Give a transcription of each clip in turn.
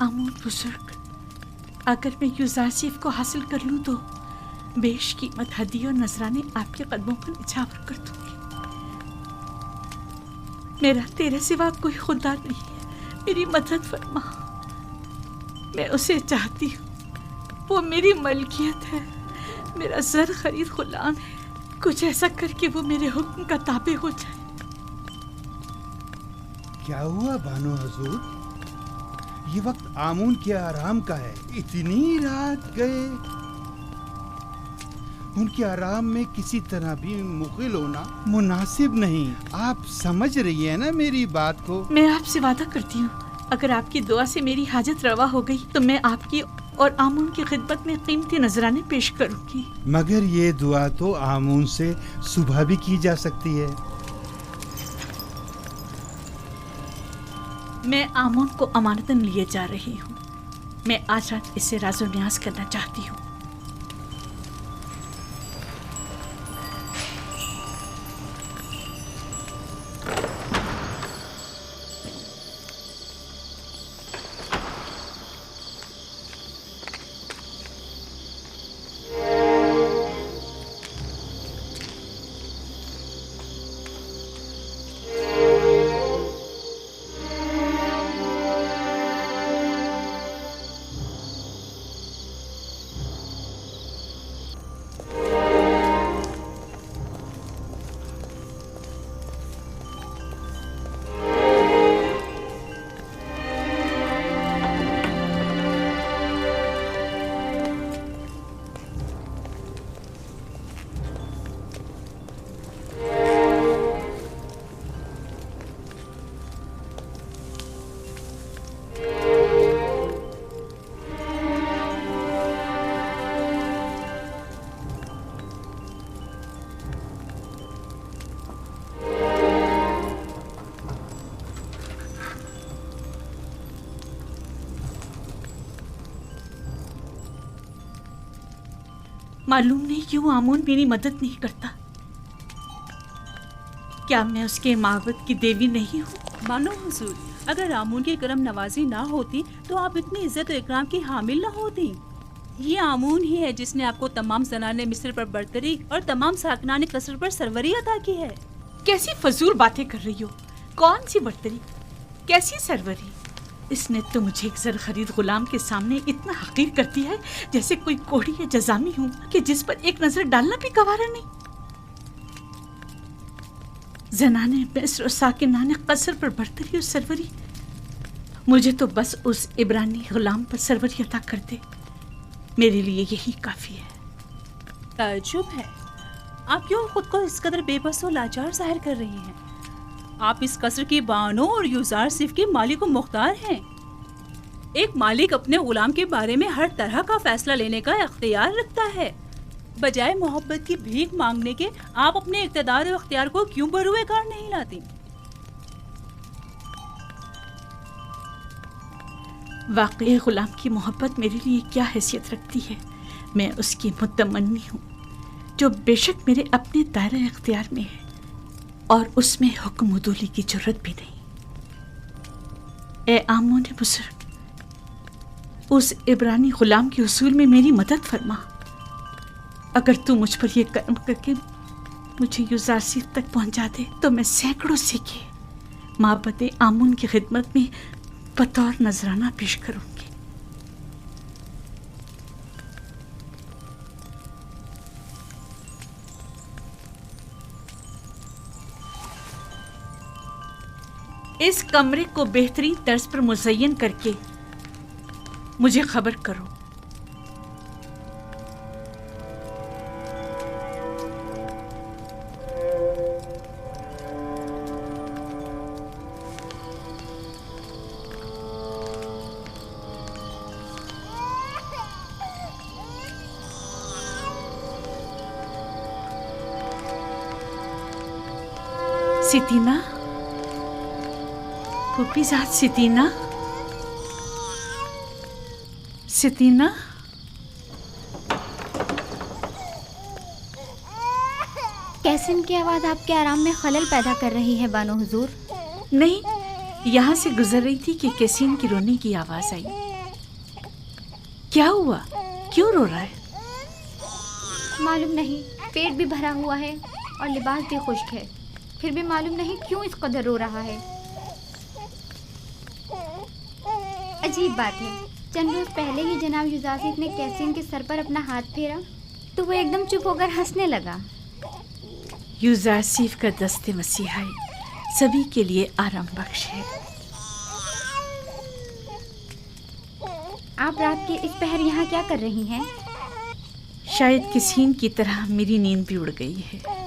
आमून बुजुर्ग, अगर मैं यूज़ारसीफ को हासिल कर लूँ तो बेशकीमत हदी और नजराने आपके कदमों पर निछावर कर दूंगी। मेरा तेरे सिवा कोई खुदा नहीं है, मेरी मदद फरमा। मैं उसे चाहती हूँ, वो मेरी मलकियत है, मेरा ज़र खरीद गुलाम है। कुछ ऐसा करके वो मेरे हुक्म का ताबे हो जाए। क्या हुआ बानो हजूर? ये वक्त आमून के आराम का है, इतनी रात गए। उनके आराम में किसी तरह भी मुखिल होना मुनासिब नहीं। आप समझ रही है ना मेरी बात को? मैं आपसे वादा करती हूँ, अगर आपकी दुआ से मेरी हाजत रवा हो गई तो मैं आपकी और आमून की खिदमत में कीमती नजराने पेश करूंगी। मगर ये दुआ तो आमून से सुबह भी की जा सकती है। मैं आमून को अमानतन लिए जा रही हूँ। मैं आज रात इससे राज़ो न्याज करना चाहती हूँ। मालूम नहीं क्यों आमून मेरी मदद नहीं करता। क्या मैं उसके माबद की देवी नहीं हूँ? मानो हुजूर, अगर आमून की करम नवाजी ना होती तो आप इतनी इज्जत और इकराम की हामिल ना होती। ये आमून ही है जिसने आपको तमाम ज़नाने मिस्र पर बरतरी और तमाम साकनाने कसर पर सरवरी अता की है। कैसी फजूल बातें कर रही हो? कौन सी बरतरी, कैसी सरवरी? इसने तो मुझे एक ज़र खरीद गुलाम के सामने इतना हकीर कर दिया है जैसे कोई कोढ़ी या जजामी हूँ कि जिस पर एक नजर डालना भी गवारा नहीं। जनाने मिस्र और साकिनाने कसर पर बरतरी और सरवरी, मुझे तो बस उस इब्रानी गुलाम पर सरवरी अता कर दे, मेरे लिए यही काफी है। ताज्जुब है, आप क्यों खुद को इस कदर बेबस और लाचार जाहिर कर रही हैं? आप इस कसर की बानो और यूज़ारसीफ के मालिक व मुख्तार हैं। एक मालिक अपने गुलाम के बारे में हर तरह का फैसला लेने का इख्तियार रखता है। बजाय मोहब्बत की भीख मांगने के आप अपने इख्तियार और इख्तियार को क्यों बरूए कार नहीं लाती? वाकई गुलाम की मोहब्बत मेरे लिए क्या हैसियत रखती है। मैं उसकी मुतमन्नी हूँ जो बेशक मेरे अपने दायरे इख्तियार में है और उसमें हुक्म उदूली की जरूरत भी नहीं। ए आमून बुजुर्ग, उस इब्रानी गुलाम के उसूल में मेरी मदद फरमा। अगर तू मुझ पर यह कर्म करके मुझे यूज़ारसीफ तक पहुंचा दे तो मैं सैकड़ों सिक्के माबद आमून की खिदमत में बतौर नजराना पेश करूंगी। इस कमरे को बेहतरीन तर्ज पर मुज़य्यन करके मुझे खबर करो। सितीना, फूफीज़ाद सितीना, सितीना, कैसे इनकी आवाज़ आपके आराम में खलल पैदा कर रही है बानो हुजूर? नहीं, यहाँ से गुजर रही थी कि कैसीन की रोने की आवाज़ आई। क्या हुआ? क्यों रो रहा है? मालूम नहीं, पेट भी भरा हुआ है और लिबास भी खुश्क है, फिर भी मालूम नहीं क्यों इस कदर रो रहा है। अजीब बात है, चंद रोज पहले ही जनाब युजासिफ ने कैसिन के सर पर अपना हाथ फेरा तो वो एकदम चुप होकर हंसने लगा। यूजासिफ का दस्ते मसीहाई सभी के लिए आराम बख्श है। आप रात के इस पहर यहाँ क्या कर रही हैं? शायद किसी की तरह मेरी नींद भी उड़ गई है।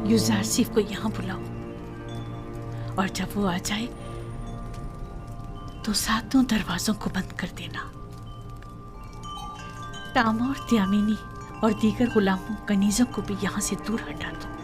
यूजासिफ को यहाँ बुलाओ और जब वो आ जाए तो सातों दरवाजों को बंद कर देना। तामा और त्यामिनी और दीगर गुलामों कनीजों को भी यहाँ से दूर हटा दो।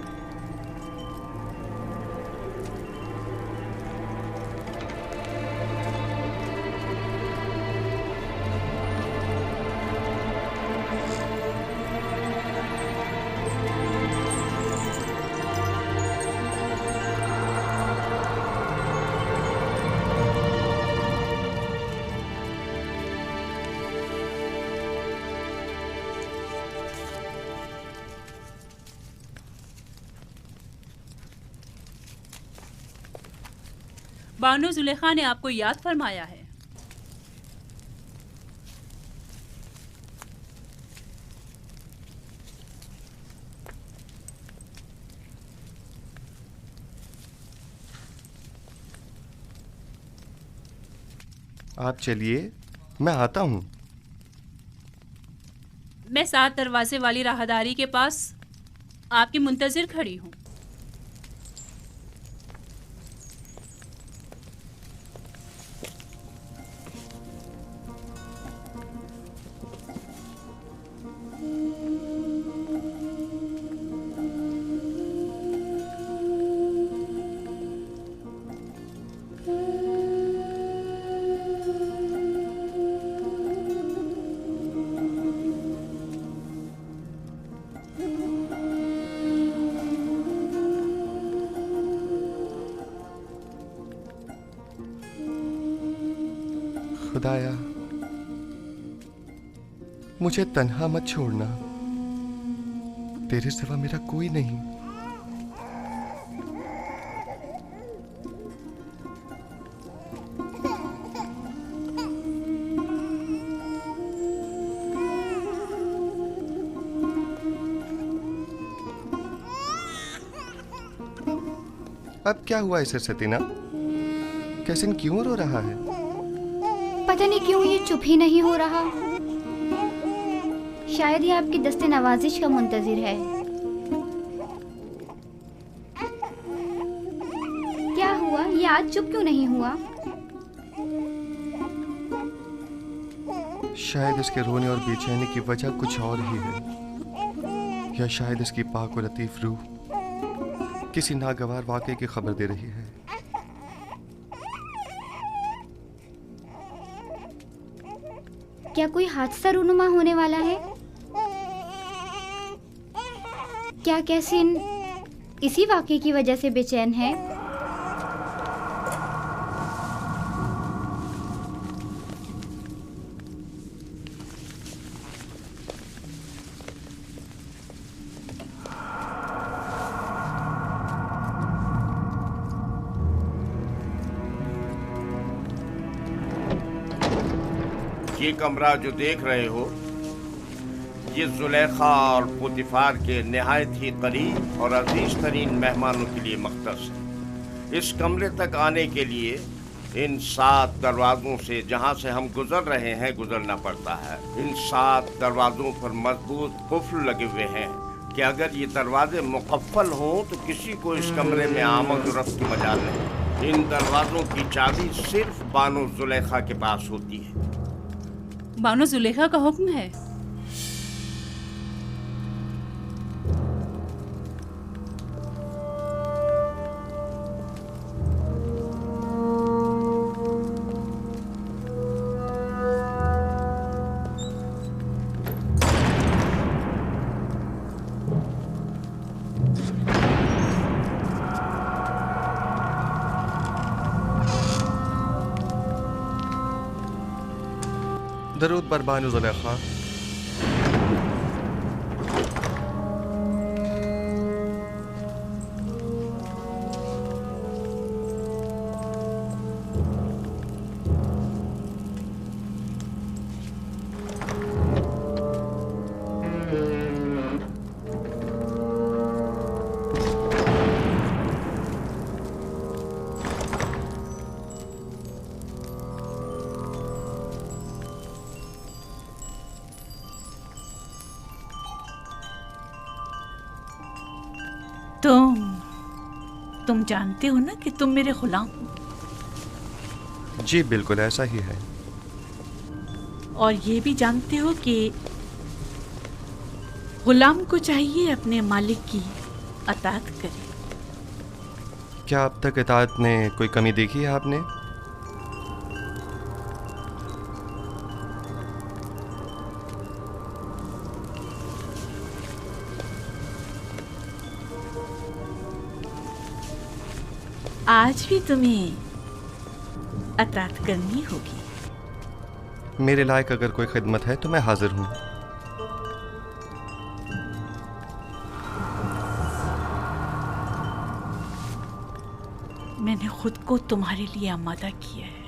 बानो जुलेखा ने आपको याद फरमाया है। आप चलिए, मैं आता हूँ। मैं 7 दरवाजे वाली राहदारी के पास आपकी मुंतजिर खड़ी हूँ। खुदाया, मुझे तन्हा मत छोड़ना, तेरे सिवा मेरा कोई नहीं। अब क्या हुआ इसे सतीना? कैसिन क्यों रो रहा है? पता नहीं क्यों ये चुप ही नहीं हो रहा। शायद ये आपकी दस्ते नवाजिश का मुंतजिर है। क्या हुआ, ये आज चुप क्यों नहीं हुआ? शायद इसके रोने और बेचैनी की वजह कुछ और ही है, या शायद इसकी पाक और लतीफ रूह किसी नागवार वाक़े की खबर दे रही है। क्या कोई हादसा रूनुमा होने वाला है? क्या कैसिन इसी वाक़े की वजह से बेचैन है? ये कमरा जो देख रहे हो, ये जुलेखा और पुतिफार के निहायत ही करीब और अजीज तरीन मेहमानों के लिए मख्तस है। इस कमरे तक आने के लिए इन 7 दरवाजों से, जहाँ से हम गुजर रहे हैं, गुजरना पड़ता है। इन 7 दरवाजों पर मजबूत कुफ्ल लगे हुए हैं कि अगर ये दरवाजे मुकफ्फल हों तो किसी को इस कमरे में आमद और रफ्त की मजाल नहीं। इन दरवाजों की चाबी सिर्फ बानो जुलेखा के पास होती है। बानो जुलेखा का हुक्म है। दरूद बर बानो जुलेखा। तुम जानते हो ना कि तुम मेरे गुलाम हो। जी बिल्कुल ऐसा ही है। और ये भी जानते हो कि गुलाम को चाहिए अपने मालिक की अताअत करे। क्या अब तक इताअत में कोई कमी देखी है आपने? आज भी तुम्हें अताअत करनी होगी। मेरे लायक अगर कोई खिदमत है तो मैं हाजिर हूँ। मैंने खुद को तुम्हारे लिए आमादा किया है।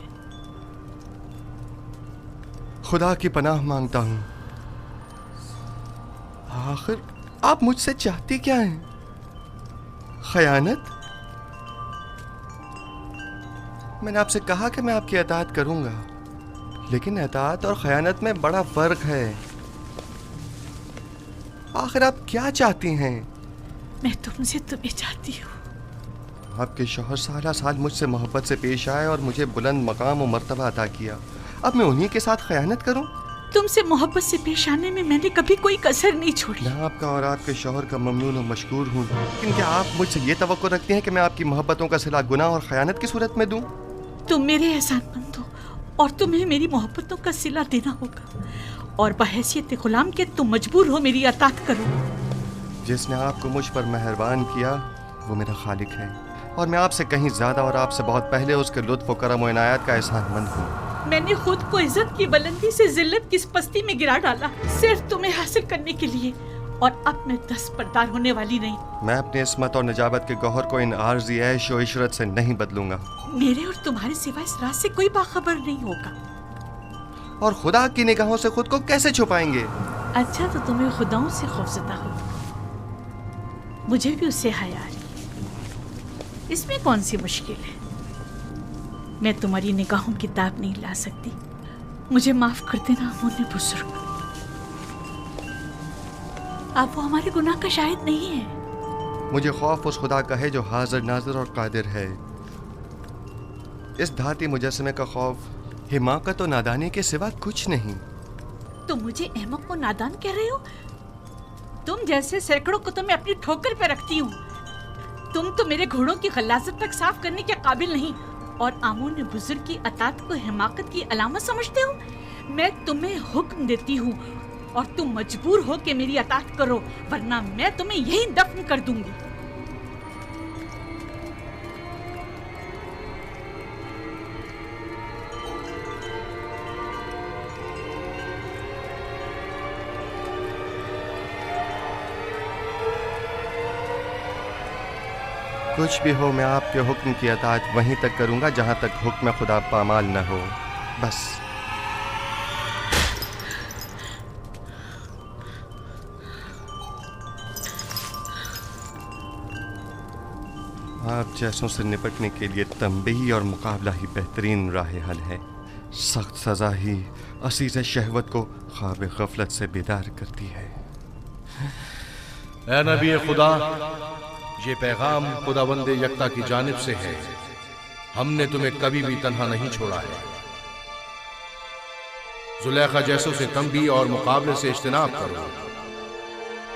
खुदा की पनाह मांगता हूँ। आखिर आप मुझसे चाहती क्या हैं? खयानत? मैंने आपसे कहा कि मैं आपकी अताअत करूंगा, लेकिन अताअत और खयानत में बड़ा फर्क है। आखिर आप क्या चाहती हैं? मैं तुमसे तुम्हें चाहती हूँ। आपके शौहर साला साल मुझसे मोहब्बत से पेश आए और मुझे बुलंद मकाम और मर्तबा अता किया। अब मैं उन्हीं के साथ खयानत करूं? तुमसे मोहब्बत से पेश आने में मैंने कभी कोई कसर नहीं छोड़ी। मैं आपका और आपके शौहर का ममनून और मशकूर हूँ, लेकिन क्या आप मुझसे ये तवक्को रखती हैं कि मैं आपकी मोहब्बतों का सिला गुनाह और खयानत की सूरत में दूं? तुम मेरे एहसानमंद हो और तुम्हें मेरी मोहब्बतों का सिला देना होगा, और बहैसियत गुलाम के तुम मजबूर हो मेरी अताअत करो। जिसने आपको मुझ पर मेहरबान किया वो मेरा खालिक है, और मैं आपसे कहीं ज्यादा और आपसे बहुत पहले उसके लुत्फ और करम और इनायत का एहसानमंद हूँ। मैंने खुद को इज्जत की बुलंदी से जिल्लत की पस्ती में गिरा डाला सिर्फ तुम्हें हासिल करने के लिए, और अब मैं दस्तबरदार होने वाली नहीं। मैं अपनी इस्मत और नजाबत के गौहर को इन आर्जी ऐश और इशरत से नहीं बदलूंगा। मेरे और तुम्हारे सिवा इस राज से कोई बाखबर नहीं होगा। और खुदा की निगाहों से खुद को कैसे छुपाएंगे? अच्छा तो तुम्हें खुदाओं से खौफजदा हो, मुझे भी उससे हया आ रही। इसमें कौन सी मुश्किल है? मैं तुम्हारी निगाहों की ताब नहीं ला सकती। मुझे माफ कर देना अमूने बुजुर्ग। आप वो हमारे गुनाह का शाहिद नहीं है। मुझे खौफ उस खुदा का है जो हाजिर नाजिर और कादिर है। इस धाती मुजस्समे का खौफ हिमाकत और नादानी के सिवा कुछ नहीं। तुम मुझे अहमक और नादान कह रहे हो? तुम जैसे सैकड़ों को तो मैं अपनी ठोकर पे रखती हूँ। तुम तो मेरे घोड़ों की गलाजत तक साफ करने के काबिल नहीं, और आमून बुजुर्ग की अताअत को हिमाकत की अलामत समझते हो। मैं तुम्हें हुक्म देती हूँ और तुम मजबूर हो कि मेरी अताअत करो, वरना मैं तुम्हें यहीं दफन कर दूंगी। कुछ भी हो, मैं आपके हुक्म की अताअत वहीं तक करूंगा जहां तक हुक्म खुदा पामाल न हो। बस आप जैसों से निपटने के लिए तंबीही और मुकाबला ही बेहतरीन राह हल है। सख्त सजा ही असीज़ शहवत को ख्वाब गफलत से बेदार करती है। ऐ नबी खुदा, ये पैगाम खुदावंद यकता की जानिब से है। हमने तुम्हें कभी भी तन्हा नहीं छोड़ा है। जुलेखा जैसों से तंबी और मुकाबले से इज्तनाब करो,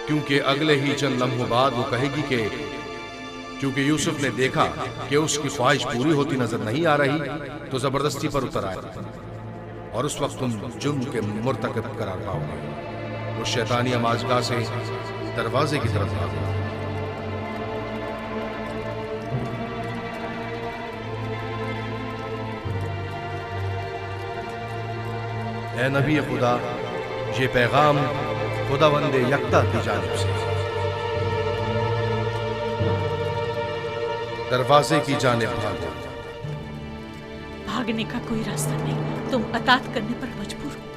क्योंकि अगले ही चंद लम्हों बाद वो कहेगी कि क्योंकि यूसुफ ने देखा कि उसकी ख्वाहिश पूरी होती नजर नहीं आ रही, तो जबरदस्ती पर उतर आए और उस वक्त तुम जुर्म के मुर्तकब करार पाओगे। उस शैतानी अमाजगाह से दरवाजे की तरफ भागो। ऐ नबी खुदा, ये पैगाम खुदावंद यकता की जानिब से दरवाजे की जानिब भागो। भागने का कोई रास्ता नहीं, तुम अतात करने पर मजबूर हो।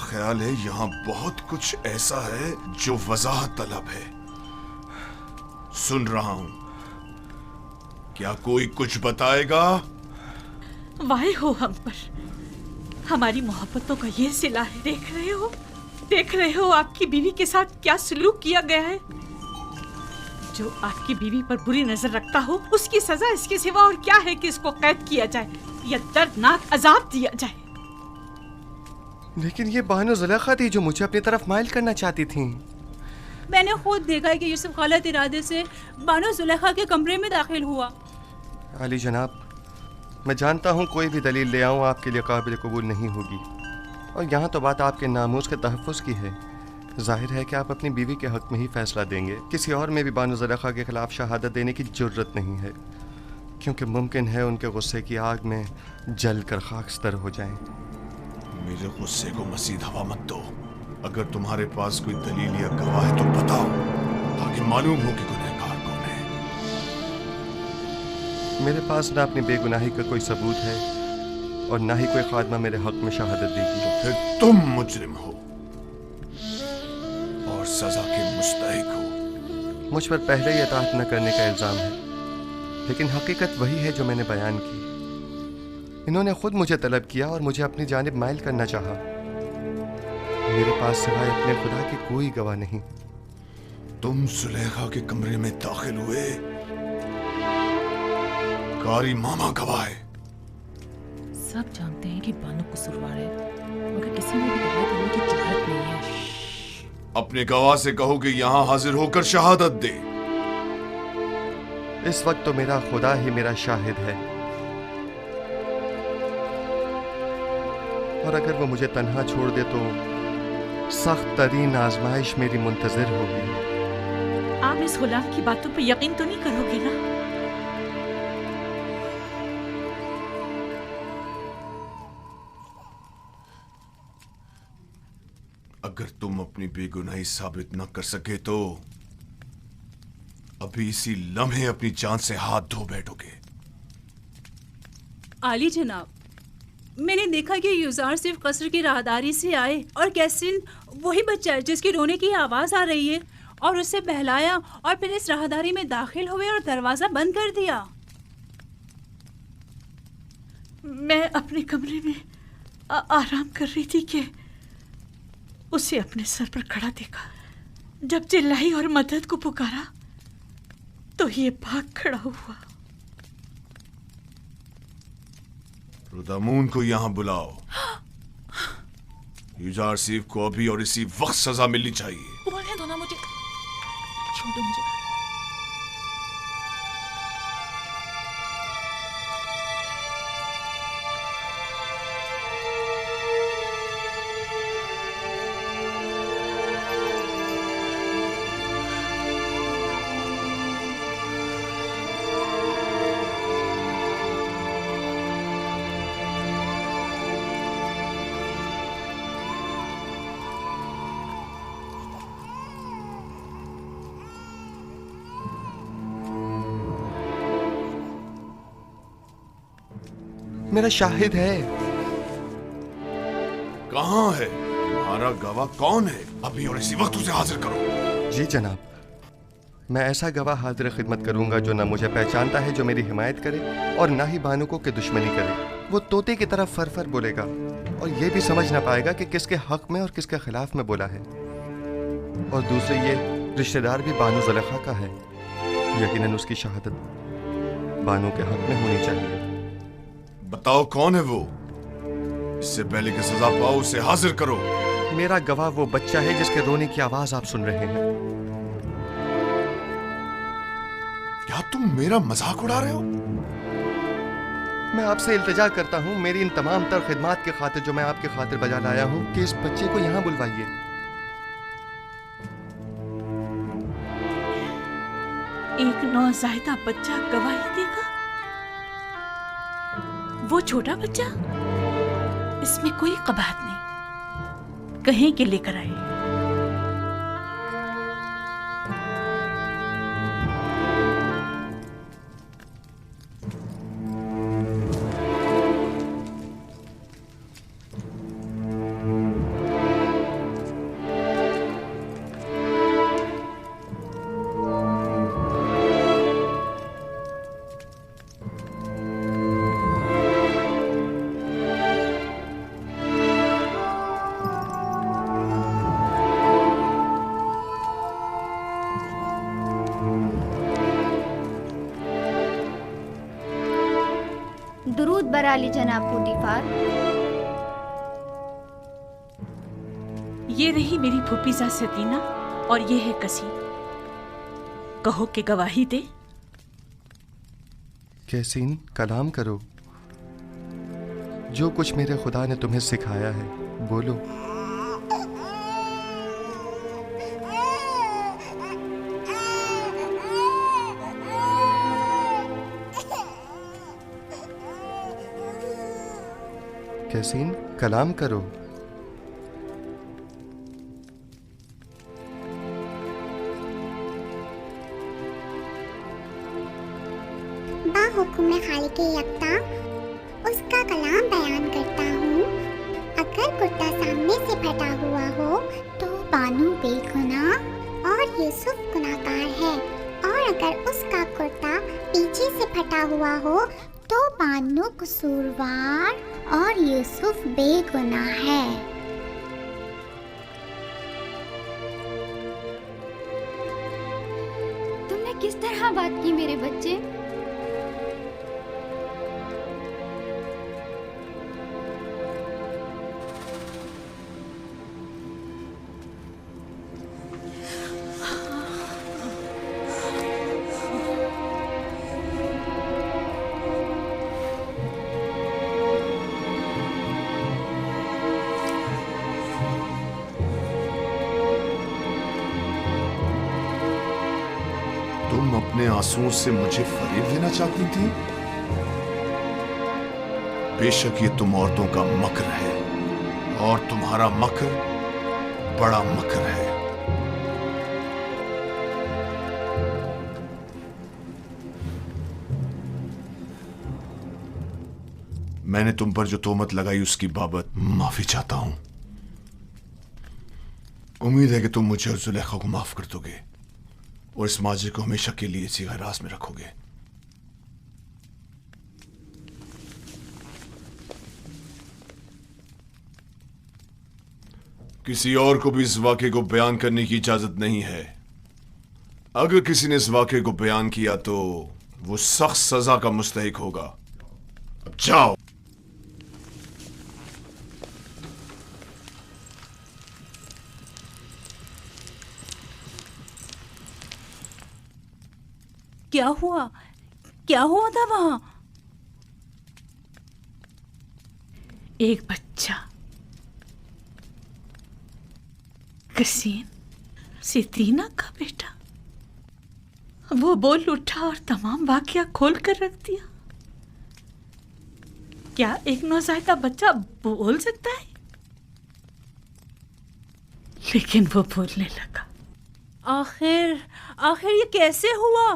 ख्याल है यहाँ बहुत कुछ ऐसा है जो वजाहत तलब है। सुन रहा हूं, क्या कोई कुछ बताएगा? वाहे हो हम पर, हमारी मोहब्बतों का ये सिला है। देख रहे हो आपकी बीवी के साथ क्या सलूक किया गया है। जो आपकी बीवी पर बुरी नजर रखता हो, उसकी सजा इसके सिवा और क्या है कि इसको कैद किया जाए या दर्दनाक अजाब दिया जाए। लेकिन ये बानो जुलेखा थी जो मुझे अपनी तरफ माइल करना चाहती थी। मैंने खुद देखा है कि यूसुफ गलत इरादे से बानो जुलेखा के कमरे में दाखिल हुआ। अली जनाब, मैं जानता हूँ कोई भी दलील ले आऊँ आपके लिए काबिल कबूल नहीं होगी, और यहाँ तो बात आपके नामूस के तहफ़्फ़ुज़ की है। जाहिर है कि आप अपनी बीवी के हक़ में ही फ़ैसला देंगे। किसी और में भी बानो जुलेखा के ख़िलाफ़ शहादत देने की ज़रूरत नहीं है, क्योंकि मुमकिन है उनके गुस्से की आग में जल कर खाकस्तर हो जाएं। मेरे गुस्से को मज़ीद हवा मत दो। अगर तुम्हारे पास कोई दलील या गवाह है तो बताओ, ताकि मालूम हो कि गुनहगार कौन है। मेरे पास ना अपनी बेगुनाही का कोई सबूत है और ना ही कोई खादमा मेरे हक़ में शहादत देगी। तो फिर तुम मुजरिम हो और सजा के मुस्तहिक हो। मुझ पर पहले ही इताअत न करने का इल्ज़ाम है, लेकिन हकीकत वही है जो मैंने बयान की। इन्होंने खुद मुझे तलब किया और मुझे अपनी जानिब माइल करना चाहा। मेरे पास सिवाय अपने खुदा के कोई गवाह नहीं। तुम जुलेखा के कमरे में दाखिल हुए, कारी मामा गवाह है। सब जानते हैं कि बानो कसूरवार है, मगर किसी ने भी गवाही देने की जुर्रत नहीं है। अपने गवाह से कहो कि यहाँ हाजिर होकर शहादत दे। इस वक्त तो मेरा खुदा ही मेरा शाहिद है, और अगर वो मुझे तन्हा छोड़ दे तो सख्त तरीन आजमाइश मेरी मुंतजर होगी। आप इस गुलाम की बातों पर यकीन तो नहीं करोगे ना? अगर तुम अपनी बेगुनाही साबित न कर सके तो अभी इसी लम्हे अपनी जान से हाथ धो बैठोगे। आली जनाब, मैंने देखा कि युजार सिर्फ कसर की राहदारी से आए और कैसिन वही बच्चा है जिसकी रोने की आवाज आ रही है, और उसे बहलाया और फिर इस राहदारी में दाखिल हुए और दरवाजा बंद कर दिया। मैं अपने कमरे में आराम कर रही थी कि उसे अपने सर पर खड़ा देखा। जब चिल्लाई और मदद को पुकारा तो ये भाग खड़ा हुआ। रुदामून को यहाँ बुलाओ। युजार सिफ को अभी और इसी वक्त सजा मिलनी चाहिए। बोलने दो ना मुझे, छोड़ो मुझे। मेरा शाहिद है। कहाँ है तुम्हारा गवाह? कौन है? अभी और इसी वक्त उसे हाजिर करो। जी जनाब, मैं ऐसा गवाह हाजिर खिदमत करूंगा जो ना मुझे पहचानता है, जो मेरी हिमायत करे, और ना ही बानो को दुश्मनी करे। वो तोते की तरह फर फर बोलेगा और ये भी समझ ना पाएगा कि किसके हक में और किसके खिलाफ में बोला है। और दूसरे ये रिश्तेदार भी बानो ज़ुलेखा का है। यकीनन उसकी शहादत बानो के हक में होनी चाहिए। बताओ कौन है वो? इससे पहले कि सजा पाओ उसे हाजिर करो। मेरा गवाह वो बच्चा है जिसके रोने की आवाज आप सुन रहे हैं। क्या तुम मेरा मजाक उड़ा रहे हो? मैं आपसे इल्तिजा करता हूँ, मेरी इन तमाम तर खिदमात की खातिर जो मैं आपके खातिर बजा लाया हूँ, कि इस बच्चे को यहाँ बुलवाइए। एक नौज़ायदा बच्चा गवाही देगा? वो छोटा बच्चा? इसमें कोई कबाहत नहीं, कहीं के लेकर आए। दुरूद बराली जनाब पुतीफार। ये रही मेरी फूफीजा सतीना और ये है कसीम। कहो कि गवाही दे। कैसीन, कलाम करो। जो कुछ मेरे खुदा ने तुम्हें सिखाया है बोलो। कैसीन, कलाम करो। बाहुकुम खालिक यकता उसका कलाम बयान करता हूँ। अगर कुर्ता सामने से फटा हुआ हो तो बानू बेगुनाह और यूसुफ गुनाहगार है, और अगर उसका कुर्ता पीछे से फटा हुआ हो तो बानू कसूरवार और यूसुफ बेगुनाह है। तुमने किस तरह बात की मेरे बच्चे? तुम अपने आंसुओं से मुझे फरेब देना चाहती थी। बेशक ये तुम औरतों का मकर है, और तुम्हारा मकर बड़ा मकर है। मैंने तुम पर जो तोहमत लगाई उसकी बाबत माफी चाहता हूं। उम्मीद है कि तुम मुझे और जुलेखा को माफ कर दोगे और इस माजरे को हमेशा के लिए इसी हिरास में रखोगे। किसी और को भी इस वाक़े को बयान करने की इजाजत नहीं है। अगर किसी ने इस वाक़े को बयान किया तो वो सख्त सजा का मुस्तहिक होगा। अब जाओ। क्या हुआ? क्या हुआ था वहां? एक बच्चा कसीम, सितीना का बेटा, वो बोल उठा और तमाम वाकया खोल कर रख दिया। क्या एक नौज़ायदा बच्चा बोल सकता है? लेकिन वो बोलने लगा। आखिर आखिर ये कैसे हुआ?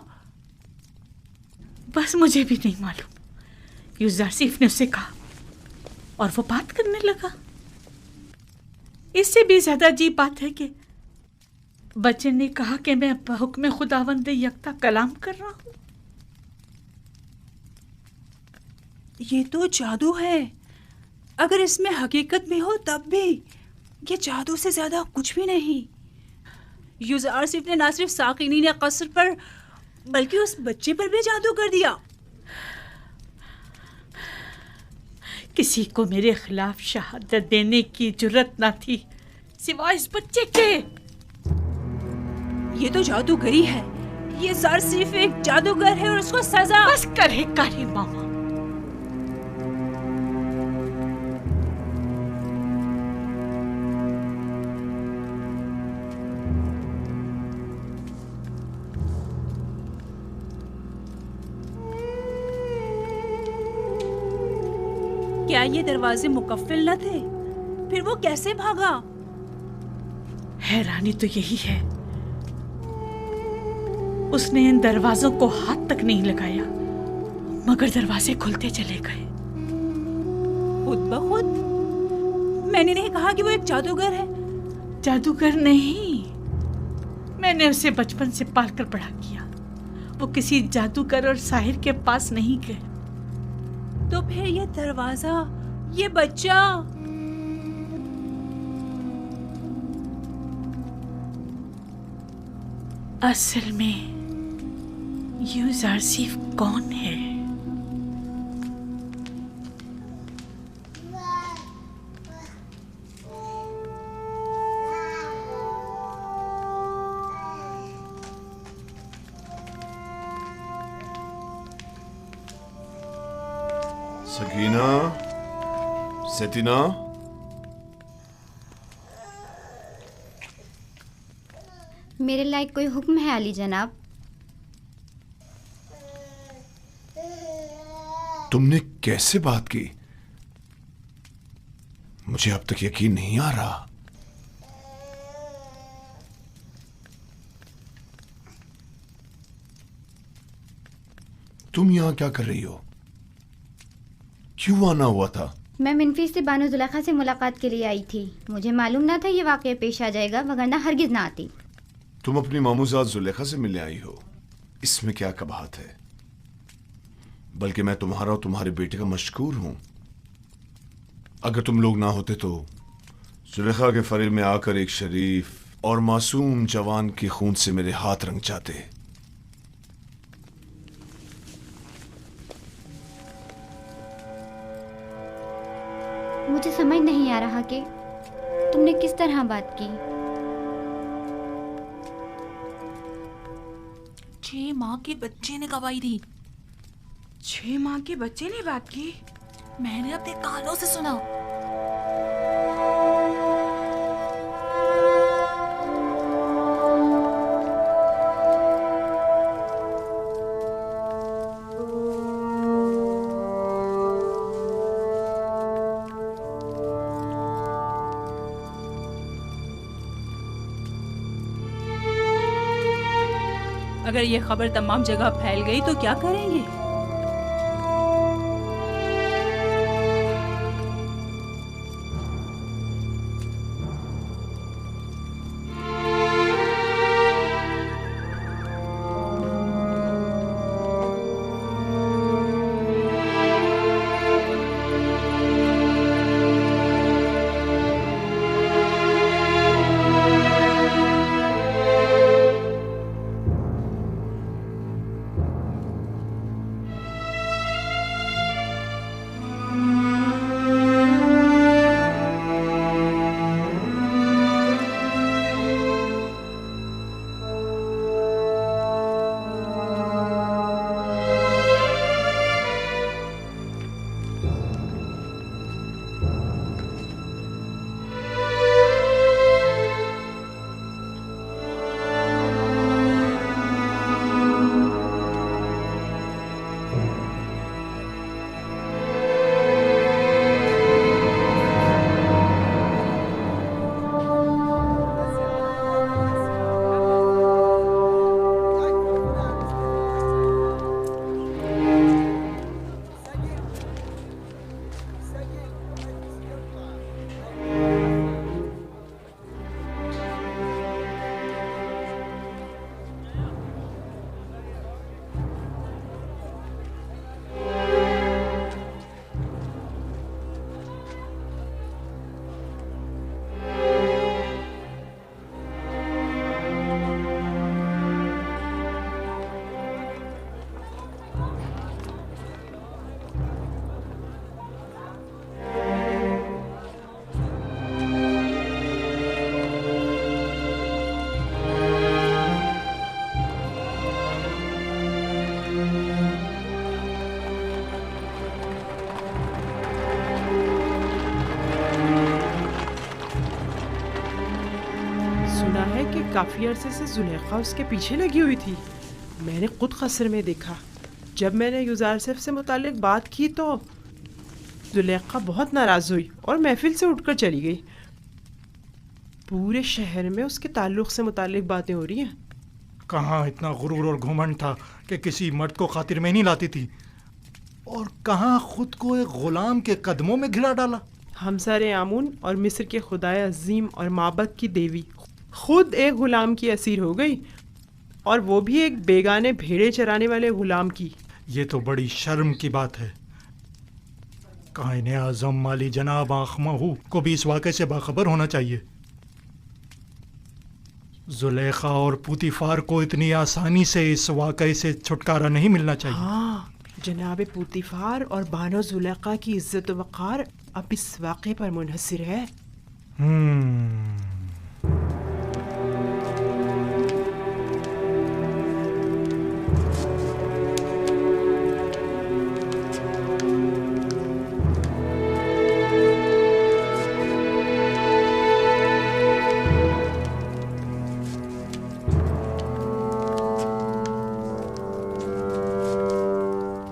बस मुझे भी नहीं मालूम। यूसुफ ने उसे कहा और वो बात करने लगा। इससे भी ज्यादा अजीब बात है कि बच्चे ने कहा कि मैं हुक्म खुदावंद यकता कलाम कर रहा हूं। ये तो जादू है। अगर इसमें हकीकत में हो तब भी ये जादू से ज्यादा कुछ भी नहीं। यूसुफ ने ना सिर्फ साकिनी ने कसर पर बल्कि उस बच्चे पर भी जादू कर दिया। किसी को मेरे खिलाफ शहादत देने की जुर्रत न थी सिवाय इस बच्चे के। ये तो जादूगरी है। ये ज़र सिर्फ एक जादूगर है और उसको सजा। बस करे कारी मामा। क्या ये दरवाजे मुकफ्फिल न थे? फिर वो कैसे भागा? हैरानी तो यही है, उसने इन दरवाजों को हाथ तक नहीं लगाया मगर दरवाजे खुलते चले गए। खुद ब खुद? मैंने नहीं कहा कि वो एक जादूगर है। जादूगर नहीं, मैंने उसे बचपन से पालकर बड़ा किया। वो किसी जादूगर और साहिर के पास नहीं गए। तो फिर ये दरवाजा, ये बच्चा, असल में यूसुफ कौन है? सकीना, सतीना, मेरे लायक कोई हुक्म है अली जनाब? तुमने कैसे बात की? मुझे अब तक यकीन नहीं आ रहा। तुम यहां क्या कर रही हो? क्यों आना हुआ था? मैं मिनफी से बानो जुलेखा से मुलाकात के लिए आई थी। मुझे मालूम ना था ये वाक़या पेश आ जाएगा, वगरना हरगिज ना आती। तुम अपनी मामूजात जुलेखा से मिलने आई हो, इसमें क्या कबाहत है? बल्कि मैं तुम्हारा और तुम्हारे बेटे का मशकूर हूं। अगर तुम लोग ना होते तो जुलेखा के फरेल में आकर एक शरीफ और मासूम जवान के खून से मेरे हाथ रंग जाते। मुझे समझ नहीं आ रहा कि तुमने किस तरह बात की। 6 माह के बच्चे ने गवाही दी। 6 माह के बच्चे ने बात की? मैंने अपने कानों से सुना। अगर ये खबर तमाम जगह फैल गई तो क्या करेंगे? काफी अरसे से जुलेखा उसके पीछे लगी हुई थी। मैंने खुद कस्र में देखा। जब मैंने युजारसिफ से मुतालिक बात की तो जुलेखा बहुत नाराज़ हुई और महफिल से उठकर चली गई। पूरे शहर में उसके ताल्लुक़ से मुतालिक बातें हो रही हैं। कहाँ इतना गुरूर और घुमंड था कि किसी मर्द को खातिर में नहीं लाती थी, और कहाँ खुद को एक गुलाम के कदमों में घिरा डाला। हमसारे आमून और मिस्र के खुदाए अजीम और माबद की देवी खुद एक गुलाम की असीर हो गई, और वो भी एक बेगाने भेड़े चराने वाले गुलाम की। ये तो बड़ी शर्म की बात है। कायने आज़म माली जनाब आखमहू को भी इस वाक़े से बाखबर होना चाहिए। जुलेखा और पुतीफार को इतनी आसानी से इस वाक़े से छुटकारा नहीं मिलना चाहिए। हाँ, जनाब पुतीफार और बानो जुलेखा की इज्जत व वक़ार अब इस वाक़े पर मुनहसर है।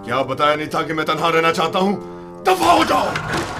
क्या बताया नहीं था कि मैं तन्हा रहना चाहता हूं? दफा हो जाओ।